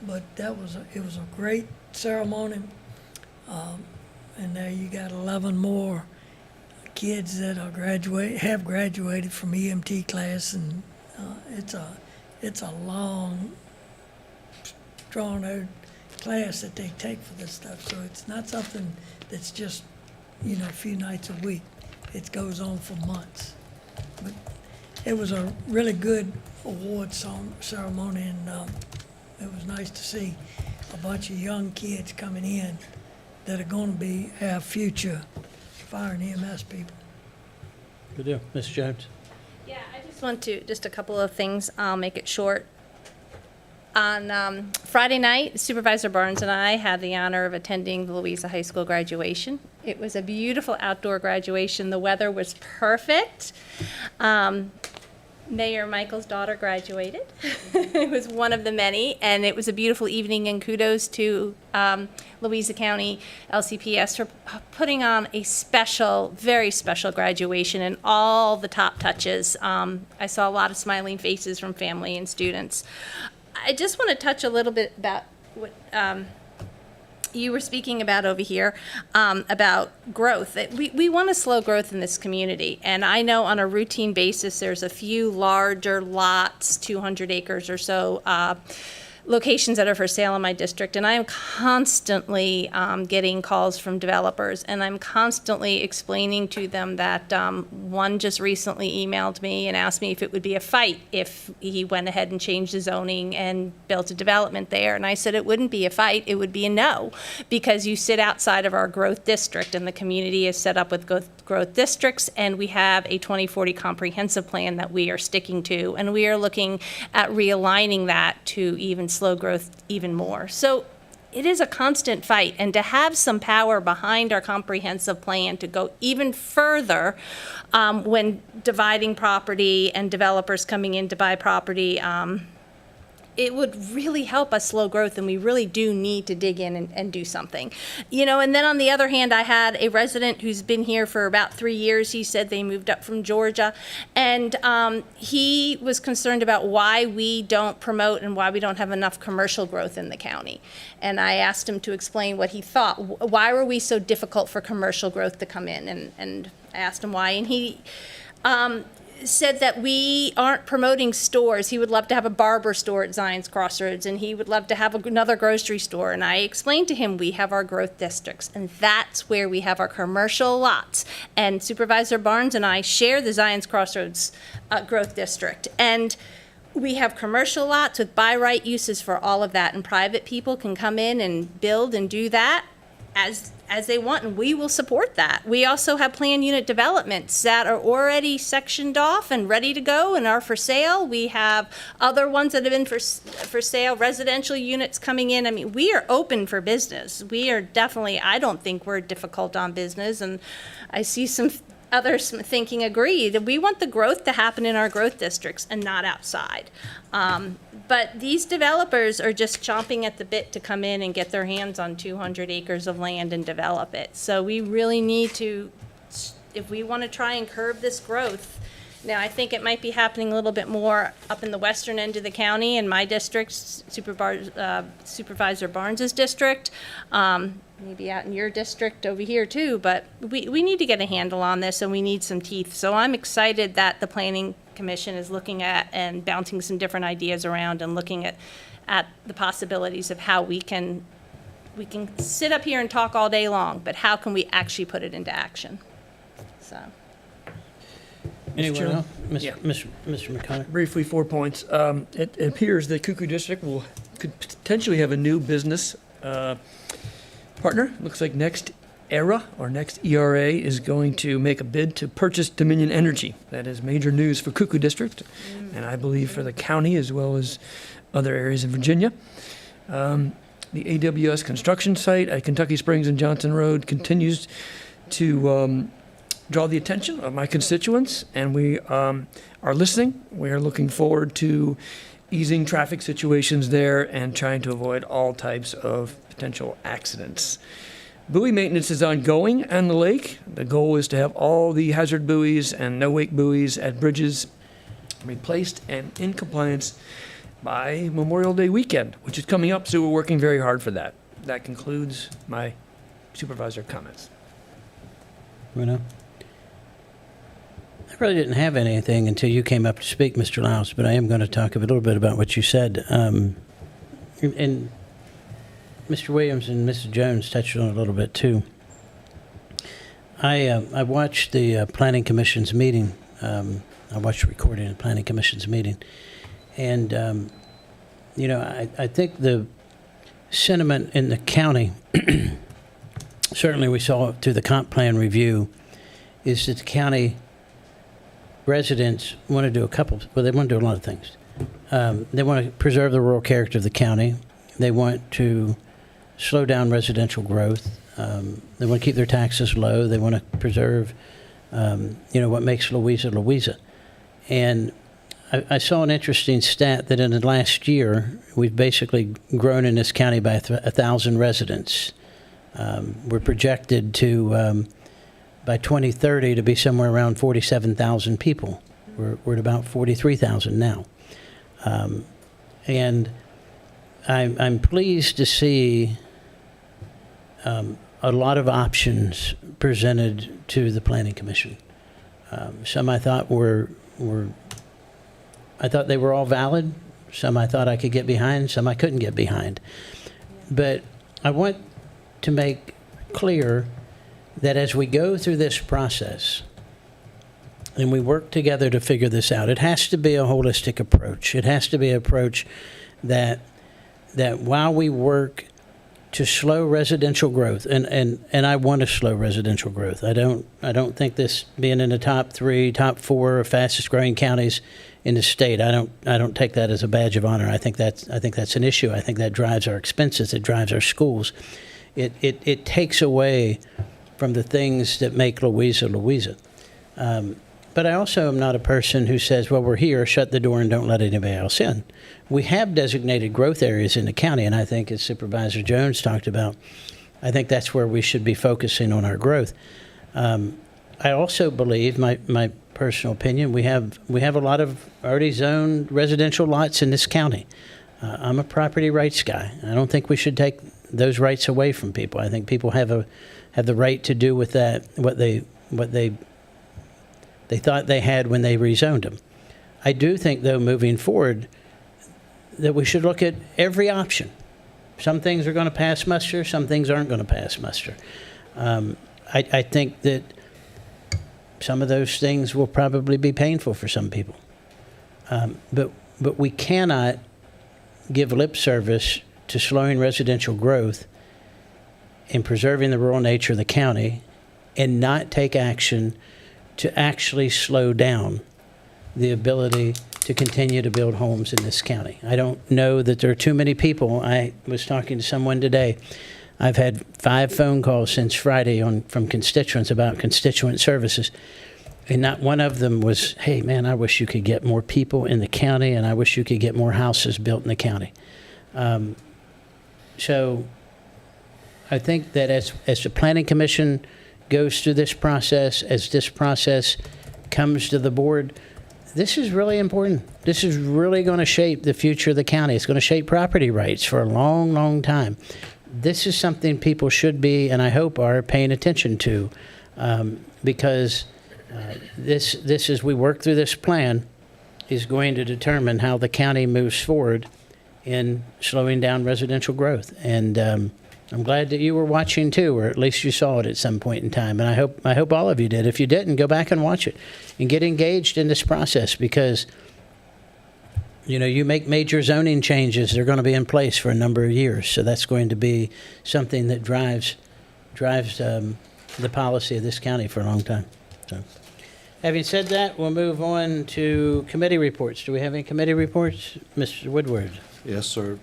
But it was a great ceremony, and there you got 11 more kids that are have graduated from EMT class, and it's a long, drawn-out class that they take for this stuff. So it's not something that's just, a few nights a week. It goes on for months. But it was a really good award ceremony, and it was nice to see a bunch of young kids coming in that are going to be our future fire and EMS people. Good deal. Ms. Jones. Yeah, I just want to, just a couple of things. I'll make it short. On Friday night, Supervisor Barnes and I had the honor of attending the Louisa High School graduation. It was a beautiful outdoor graduation. The weather was perfect. Mayor Michael's daughter graduated. It was one of the many, and it was a beautiful evening, and kudos to Louisa County LCPS for putting on a special, very special graduation and all the top touches. I saw a lot of smiling faces from family and students. I just want to touch a little bit about what you were speaking about over here, about growth. We want to slow growth in this community. And I know on a routine basis, there's a few larger lots, 200 acres or so, locations that are for sale in my district. And I am constantly getting calls from developers, and I'm constantly explaining to them that one just recently emailed me and asked me if it would be a fight if he went ahead and changed the zoning and built a development there. And I said it wouldn't be a fight, it would be a no, because you sit outside of our growth district, and the community is set up with growth districts, and we have a 2040 comprehensive plan that we are sticking to, and we are looking at realigning that to even slow growth even more. So it is a constant fight, and to have some power behind our comprehensive plan to go even further when dividing property and developers coming in to buy property, it would really help us slow growth, and we really do need to dig in and do something. You know, and then on the other hand, I had a resident who's been here for about 3 years. He said they moved up from Georgia, and he was concerned about why we don't promote and why we don't have enough commercial growth in the county. And I asked him to explain what he thought. Why were we so difficult for commercial growth to come in? And I asked him why, and he said that we aren't promoting stores. He would love to have a barber store at Zion's Crossroads, and he would love to have another grocery store. And I explained to him we have our growth districts, and that's where we have our commercial lots. And Supervisor Barnes and I share the Zion's Crossroads growth district. And we have commercial lots with by right uses for all of that, and private people can come in and build and do that as they want, and we will support that. We also have planned unit developments that are already sectioned off and ready to go and are for sale. We have other ones that have been for sale, residential units coming in. I mean, we are open for business. We are definitely, I don't think we're difficult on business, and I see some others thinking agree that we want the growth to happen in our growth districts and not outside. But these developers are just chomping at the bit to come in and get their hands on 200 acres of land and develop it. So we really need to, if we want to try and curb this growth. Now, I think it might be happening a little bit more up in the western end of the county, in my district, Supervisor Barnes's district, maybe out in your district over here too, but we need to get a handle on this, and we need some teeth. So I'm excited that the Planning Commission is looking at and bouncing some different ideas around and looking at the possibilities of how we can sit up here and talk all day long, but how can we actually put it into action? So. Anyone else? Yeah. Mr. McConnell? Briefly, 4 points. It appears the Cuckoo District could potentially have a new business partner. Looks like Next ERA is going to make a bid to purchase Dominion Energy. That is major news for Cuckoo District, and I believe for the county as well as other areas in Virginia. The AWS construction site at Kentucky Springs and Johnson Road continues to draw the attention of my constituents, and we are listening. We are looking forward to easing traffic situations there and trying to avoid all types of potential accidents. Buoy maintenance is ongoing on the lake. The goal is to have all the hazard buoys and no-wake buoys at bridges replaced and in compliance by Memorial Day weekend, which is coming up, so we're working very hard for that. That concludes my supervisor comments. I really didn't have anything until you came up to speak, Mr. Lyles, but I am going to talk a little bit about what you said. And Mr. Williams and Mrs. Jones touched on it a little bit too. I watched the Planning Commission's meeting. I watched the recording of the Planning Commission's meeting. And, I think the sentiment in the county, certainly we saw it through the comp plan review, is that the county residents want to do they want to do a lot of things. They want to preserve the rural character of the county. They want to slow down residential growth. They want to keep their taxes low. They want to preserve, what makes Louisa, Louisa. And I saw an interesting stat that in the last year, we've basically grown in this county by 1,000 residents. We're projected to, by 2030, to be somewhere around 47,000 people. We're at about 43,000 now. And I'm pleased to see a lot of options presented to the Planning Commission. Some I thought I thought they were all valid. Some I thought I could get behind, some I couldn't get behind. But I want to make clear that as we go through this process and we work together to figure this out, it has to be a holistic approach. It has to be an approach that while we work to slow residential growth, and I want to slow residential growth. I don't think this being in the top 3, top 4 fastest growing counties in the state, I don't take that as a badge of honor. I think that's an issue. I think that drives our expenses. It drives our schools. It takes away from the things that make Louisa, Louisa. But I also am not a person who says, well, we're here, shut the door and don't let anybody else in. We have designated growth areas in the county, and I think, as Supervisor Jones talked about, I think that's where we should be focusing on our growth. I also believe, my personal opinion, we have a lot of already zoned residential lots in this county. I'm a property rights guy. I don't think we should take those rights away from people. I think people have the right to do with that what they thought they had when they rezoned them. I do think, though, moving forward, that we should look at every option. Some things are going to pass muster, some things aren't going to pass muster. I think that some of those things will probably be painful for some people. But we cannot give lip service to slowing residential growth and preserving the rural nature of the county and not take action to actually slow down the ability to continue to build homes in this county. I don't know that there are too many people. I was talking to someone today. I've had 5 phone calls since Friday from constituents about constituent services, and not one of them was, hey, man, I wish you could get more people in the county, and I wish you could get more houses built in the county. So I think that as the Planning Commission goes through this process, as this process comes to the board, this is really important. This is really going to shape the future of the county. It's going to shape property rights for a long, long time. This is something people should be, and I hope are, paying attention to, because this, as we work through this plan, is going to determine how the county moves forward in slowing down residential growth. And I'm glad that you were watching too, or at least you saw it at some point in time. And I hope all of you did. If you didn't, go back and watch it and get engaged in this process, because you make major zoning changes, they're going to be in place for a number of years. So that's going to be something that drives the policy of this county for a long time. So, having said that, we'll move on to committee reports. Do we have any committee reports? Mr. Woodward. Yes, sir.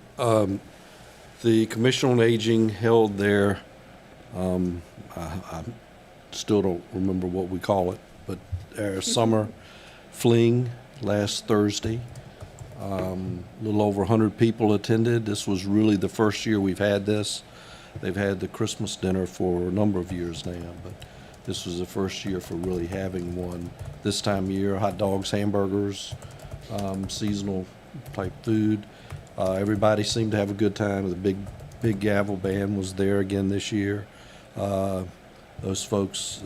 The Commission on Aging held their, I still don't remember what we call it, but their summer fling last Thursday. A little over 100 people attended. This was really the first year we've had this. They've had the Christmas dinner for a number of years now, but this was the first year for really having one this time of year. Hot dogs, hamburgers, seasonal type food. Everybody seemed to have a good time. The big gavel band was there again this year. Those folks,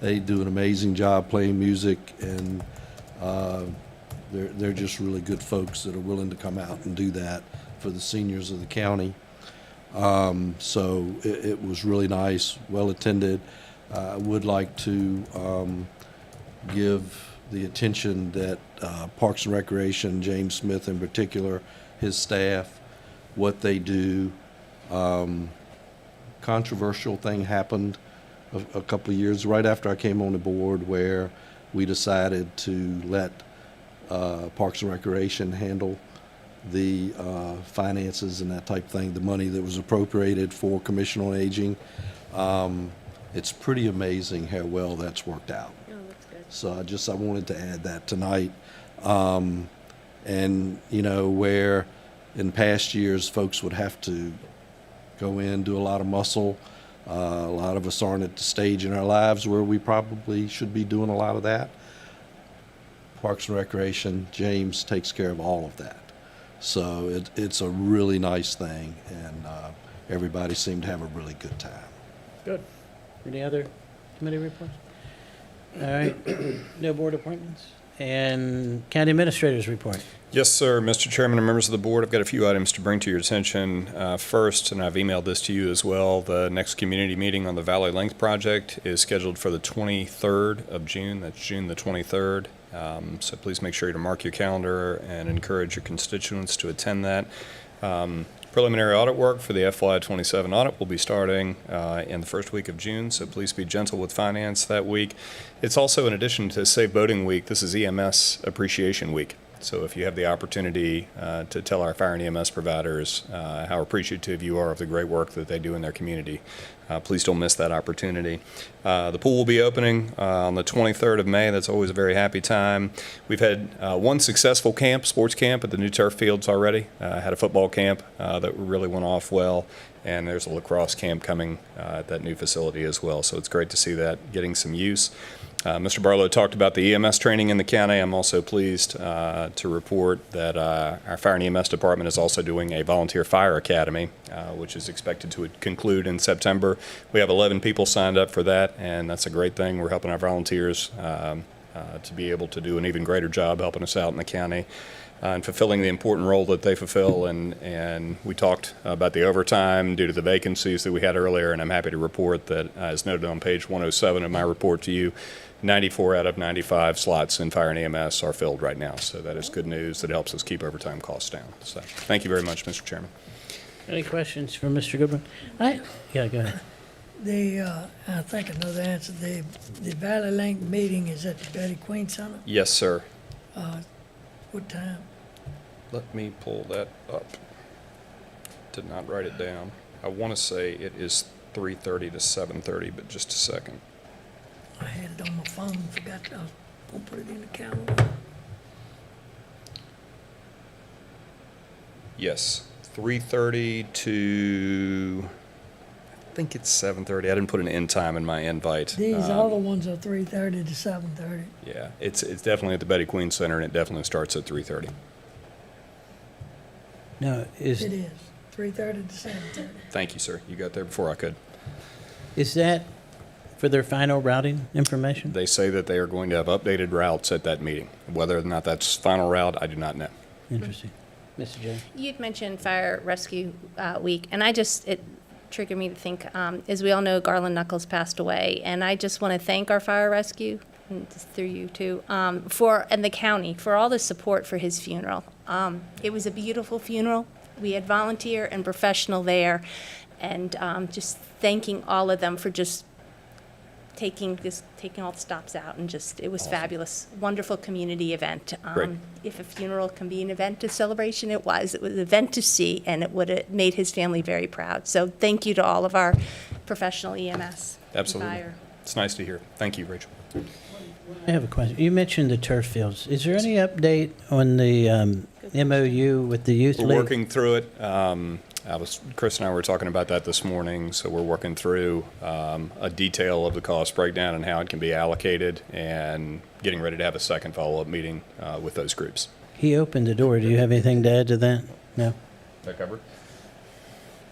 they do an amazing job playing music, and they're just really good folks that are willing to come out and do that for the seniors of the county. So it was really nice, well attended. I would like to give the attention that Parks and Recreation, James Smith in particular, his staff, what they do. Controversial thing happened a couple of years right after I came on the board, where we decided to let Parks and Recreation handle the finances and that type of thing, the money that was appropriated for Commission on Aging. It's pretty amazing how well that's worked out. Oh, that's good. So I wanted to add that tonight. And, you know, where in past years, folks would have to go in, do a lot of muscle. A lot of us aren't at the stage in our lives where we probably should be doing a lot of that. Parks and Recreation, James takes care of all of that. So it's a really nice thing, and everybody seemed to have a really good time. Good. Any other committee reports? All right, no board appointments? And county administrators report. Yes, sir. Mr. Chairman and members of the board, I've got a few items to bring to your attention. First, and I've emailed this to you as well, the next community meeting on the Valley Length project is scheduled for the 23rd of June. That's June the 23rd. So please make sure to mark your calendar and encourage your constituents to attend that. Preliminary audit work for the FY27 audit will be starting in the first week of June, so please be gentle with finance that week. It's also, in addition to Safe Boating Week, this is EMS Appreciation Week. So if you have the opportunity to tell our fire and EMS providers how appreciative you are of the great work that they do in their community, please don't miss that opportunity. The pool will be opening on the 23rd of May. That's always a very happy time. We've had one successful camp, sports camp at the new turf fields already. Had a football camp that really went off well, and there's a lacrosse camp coming at that new facility as well. So it's great to see that getting some use. Mr. Barlow talked about the EMS training in the county. I'm also pleased to report that our Fire and EMS department is also doing a volunteer fire academy, which is expected to conclude in September. We have 11 people signed up for that, and that's a great thing. We're helping our volunteers to be able to do an even greater job helping us out in the county and fulfilling the important role that they fulfill. And we talked about the overtime due to the vacancies that we had earlier, and I'm happy to report that, as noted on page 107 of my report to you, 94 out of 95 slots in fire and EMS are filled right now. So that is good news. That helps us keep overtime costs down. So thank you very much, Mr. Chairman. Any questions for Mr. Goodwin? Yeah, go ahead. I think I know the answer. The Valley Link meeting is at the Betty Queen Center. Yes, sir. What time? Let me pull that up. Did not write it down. I want to say it is 3:30 to 7:30, but just a second. I had it on my phone, forgot to put it in the calendar. Yes, 3:30 to, I think it's 7:30. I didn't put an end time in my invite. These other ones are 3:30 to 7:30. Yeah, it's definitely at the Betty Queen Center, and it definitely starts at 3:30. No, It is 3:30 to 7:30. Thank you, sir. You got there before I could. is that for their final routing information? They say that they are going to have updated routes at that meeting. Whether or not that's final route, I do not know. Interesting. Mr. J. You'd mentioned Fire Rescue Week, and it triggered me to think, as we all know, Garland Knuckles passed away, and I just want to thank our fire rescue, and just through you too, and the county for all the support for his funeral. It was a beautiful funeral. We had volunteer and professional there, and just thanking all of them for just taking all the stops out, and it was fabulous. Wonderful community event. Great. If a funeral can be an event of celebration, it was an event to see, and it would have made his family very proud. So thank you to all of our professional EMS. and Absolutely. fire. It's nice to hear. Thank you, Rachel. I have a question. You mentioned the turf fields. Is there any update on the MOU with the youth We're league? working through it. Chris and I were talking about that this morning, so we're working through a detail of the cost breakdown and how it can be allocated, and getting ready to have a second follow-up meeting with those groups. He opened the door. Do you have anything to add to that? No? Is that covered?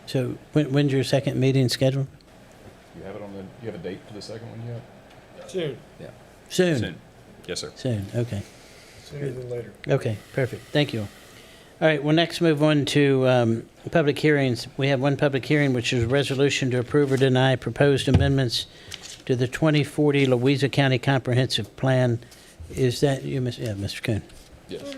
So when's your second meeting scheduled? You have it on the. You have a date for the second one yet? Soon. Yeah. Soon. Yes, sir. Soon, okay. Sooner than later. Okay, perfect. Thank you. All right, we'll next move on to public hearings. We have one public hearing, which is a resolution to approve or deny proposed amendments to the 2040 Louisa County Comprehensive Plan. Is that you, Mr. Kuhn? Yes.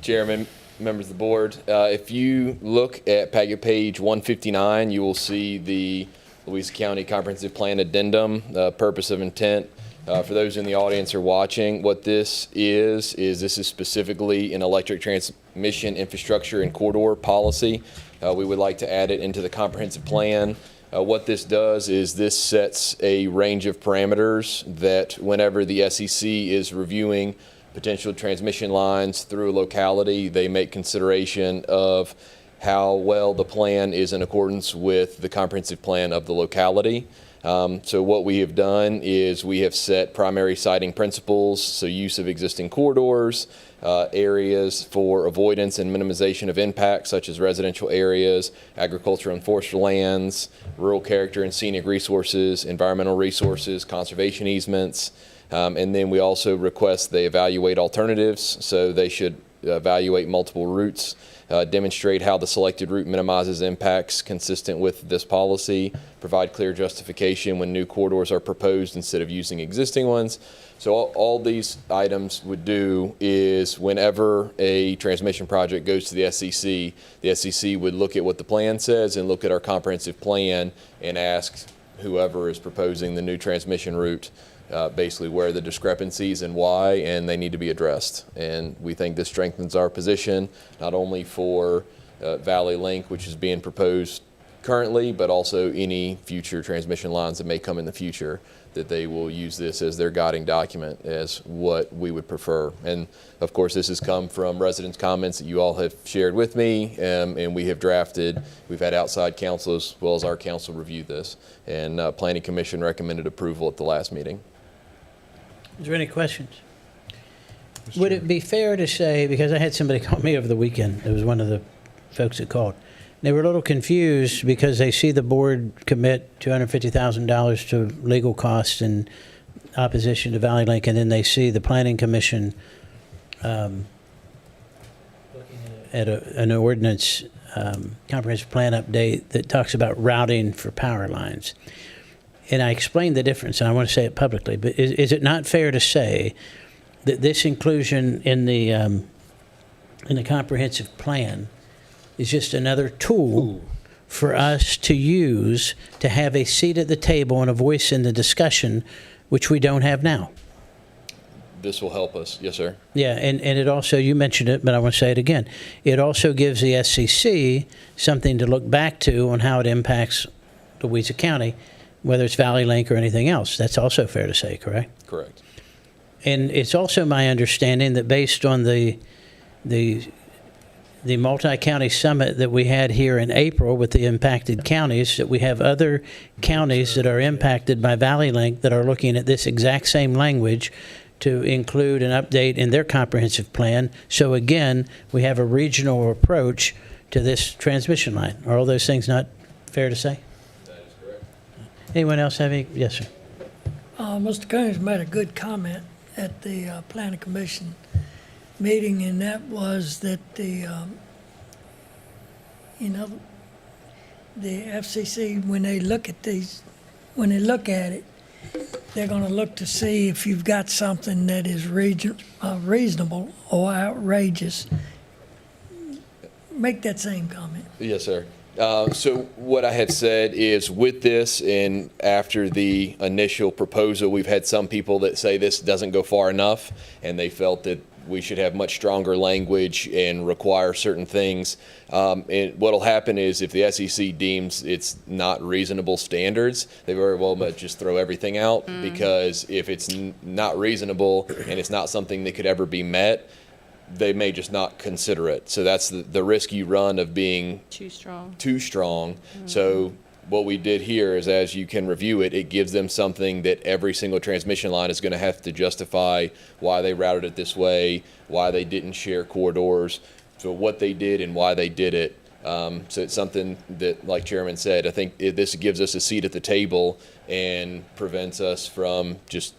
Chairman, members of the board, if you look at packet page 159, you will see the Louisa County Comprehensive Plan Addendum, purpose of intent. For those in the audience or watching, what this is this is specifically an electric transmission infrastructure and corridor policy. We would like to add it into the comprehensive plan. What this does is this sets a range of parameters that whenever the SEC is reviewing potential transmission lines through a locality, they make consideration of how well the plan is in accordance with the comprehensive plan of the locality. So what we have done is we have set primary siting principles, so use of existing corridors, areas for avoidance and minimization of impacts such as residential areas, agricultural and forestry lands, rural character and scenic resources, environmental resources, conservation easements. And then we also request they evaluate alternatives, so they should evaluate multiple routes, demonstrate how the selected route minimizes impacts consistent with this policy, provide clear justification when new corridors are proposed instead of using existing ones. So all these items would do is whenever a transmission project goes to the SCC would look at what the plan says and look at our comprehensive plan and ask whoever is proposing the new transmission route basically where the discrepancies and why, and they need to be addressed. And we think this strengthens our position, not only for Valley Link, which is being proposed currently, but also any future transmission lines that may come in the future, that they will use this as their guiding document as what we would prefer. And of course, this has come from residents' comments that you all have shared with me, and we have drafted. We've had outside counsel as well as our council review this, and Planning Commission recommended approval at the last meeting. Is there any questions? Would it be fair to say, because I had somebody call me over the weekend, it was one of the folks that called, they were a little confused because they see the board commit $250,000 to legal costs in opposition to Valley Link, and then they see the Planning Commission looking at an ordinance comprehensive plan update that talks about routing for power lines. And I explained the difference, and I want to say it publicly, but is it not fair to say that this inclusion in the comprehensive plan is just another tool for us to use to have a seat at the table and a voice in the discussion, which we don't have now? This will help us. Yes, sir. Yeah, and it also, you mentioned it, but I want to say it again. It also gives the SCC something to look back to on how it impacts Louisa County, whether it's Valley Link or anything else. That's also fair to say, correct? Correct. And it's also my understanding that based on the multi-county summit that we had here in April with the impacted counties, that we have other counties that are impacted by Valley Link that are looking at this exact same language to include an update in their comprehensive plan. So again, we have a regional approach to this transmission line. Are all those things not fair to say? Anyone else have any? Yes, sir. Mr. Coons made a good comment at the Planning Commission meeting, and that was that the FCC, when they look at it, they're going to look to see if you've got something that is reasonable or outrageous. Make that same comment. Yes, sir. So what I had said is with this, and after the initial proposal, we've had some people that say this doesn't go far enough, and they felt that we should have much stronger language and require certain things. And what'll happen is if the SEC deems it's not reasonable standards, they very well might just throw everything out, because if it's not reasonable and it's not something that could ever be met, they may just not consider it. So that's the risk you run of being Too strong. So what we did here is, as you can review it, it gives them something that every single transmission line is going to have to justify why they routed it this way, why they didn't share corridors, so what they did and why they did it. So it's something that, like Chairman said, I think this gives us a seat at the table and prevents us from just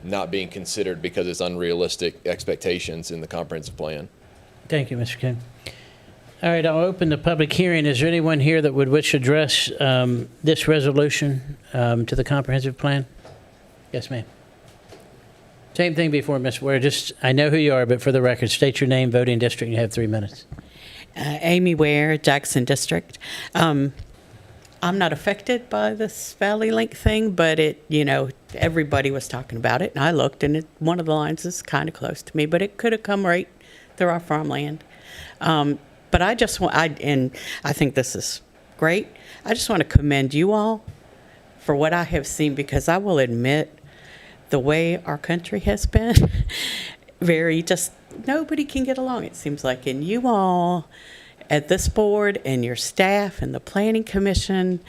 not being considered because it's unrealistic expectations in the comprehensive plan. Thank you, Mr. King. All right, I'll open the public hearing. Is there anyone here that would wish to address this resolution to the comprehensive plan? Yes, ma'am. Same thing before, Ms. Ware. Just, I know who you are, but for the record, state your name, voting district, and you have 3 minutes. Amy Ware, Jackson District. I'm not affected by this Valley Link thing, but everybody was talking about it, and I looked, and one of the lines is kind of close to me, but it could have come right through our farmland. But I just and I think this is great. I just want to commend you all for what I have seen, because I will admit the way our country has been, very just, nobody can get along, it seems like. And you all at this board and your staff and the planning commission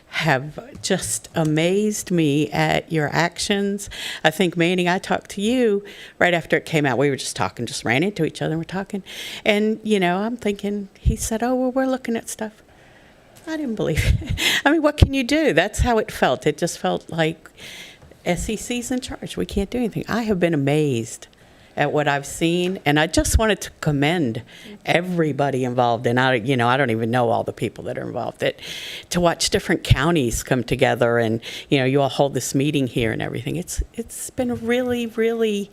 have just amazed me at your actions. I think, Manny, I talked to you right after it came out. We were just talking, just ran into each other and we're talking. And, you know, I'm thinking, he said, oh, well, we're looking at stuff. I didn't believe it. I mean, what can you do? That's how it felt. It just felt like SEC's in charge. We can't do anything. I have been amazed at what I've seen, and I just wanted to commend everybody involved. And I don't even know all the people that are involved. To watch different counties come together, and you all hold this meeting here and everything. It's been really, really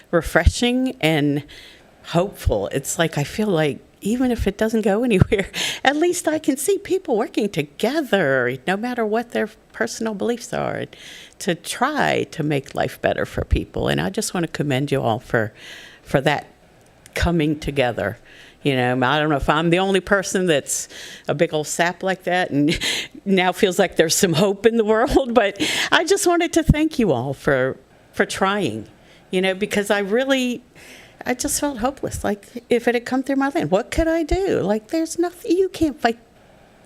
refreshing and hopeful. It's like I feel like even if it doesn't go anywhere, at least I can see people working together, no matter what their personal beliefs are, to try to make life better for people. And I just want to commend you all for that coming together. I don't know if I'm the only person that's a big old sap like that and now feels like there's some hope in the world, but I just wanted to thank you all for trying, because I just felt hopeless. Like, if it had come through my land, what could I do? Like, there's nothing, you can't fight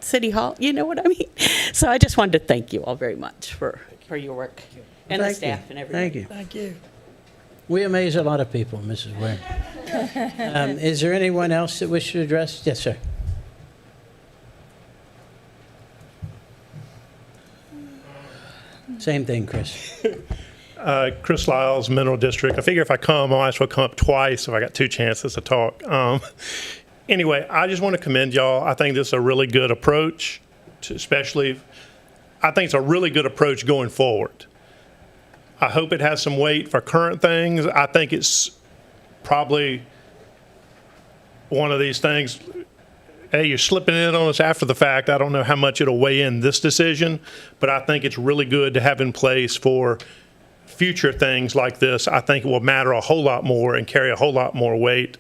City Hall, you know what I mean? So I just wanted to thank you all very much for your work and the Thank you. staff and everything. Thank you. Thank you. We amaze a lot of people, Mrs. Ware. Is there anyone else that wishes to address? Yes, sir. Same thing, Chris. Chris Lyles, Mineral District. I figure if I come, I'll actually come up twice if I got two chances to talk. Anyway, I just want to commend y'all. I think this is a really good approach, I think it's a really good approach going forward. I hope it has some weight for current things. I think it's probably one of these things, hey, you're slipping in on us after the fact. I don't know how much it'll weigh in this decision, but I think it's really good to have in place for future things like this. I think it will matter a whole lot more and carry a whole lot more weight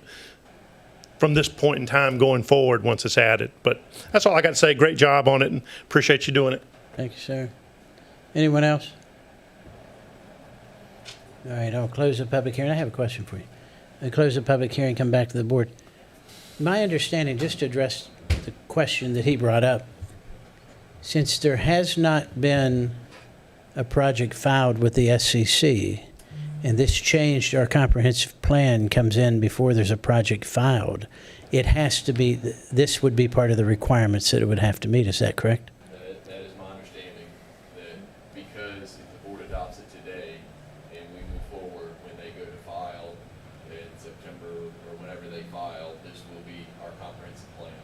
from this point in time going forward once it's added. But that's all I got to say. Great job on it, and appreciate you doing it. Thank you, sir. Anyone else? All right, I'll close the public hearing. I have a question for you. I'll close the public hearing, come back to the board. My understanding, just to address the question that he brought up, since there has not been a project filed with the SCC, and this changed, our comprehensive plan comes in before there's a project filed, it has to be, this would be part of the requirements that it would have to meet. Is that correct? That is my understanding, that because if the board adopts it today and we move forward when they go to file in September or whenever they file, this will be our comprehensive plan.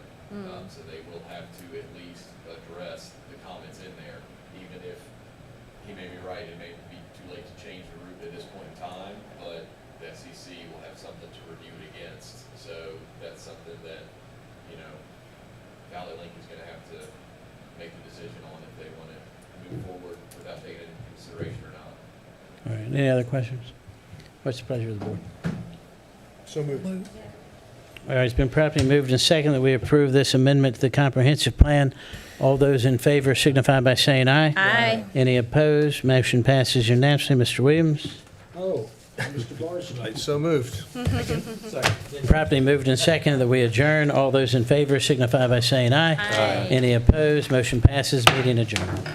So they will have to at least address the comments in there, even if he may be right, it may be too late to change the route at this point in time, but the SEC will have something to review it against. So that's something that, Valley Link is going to have to make the decision on if they want to move forward without taking it into consideration or not. All right, any other questions? What's the pleasure of the board? So moved. All right, it's been properly moved and second that we approve this amendment to the comprehensive plan. All those in favor signify by saying aye. Aye. Any opposed? Motion passes unanimously. Mr. Williams? Oh, Mr. Barson. So moved. Been properly moved and second that we adjourn. All those in favor signify by saying aye. Aye. Any opposed? Motion passes. Meeting adjourned.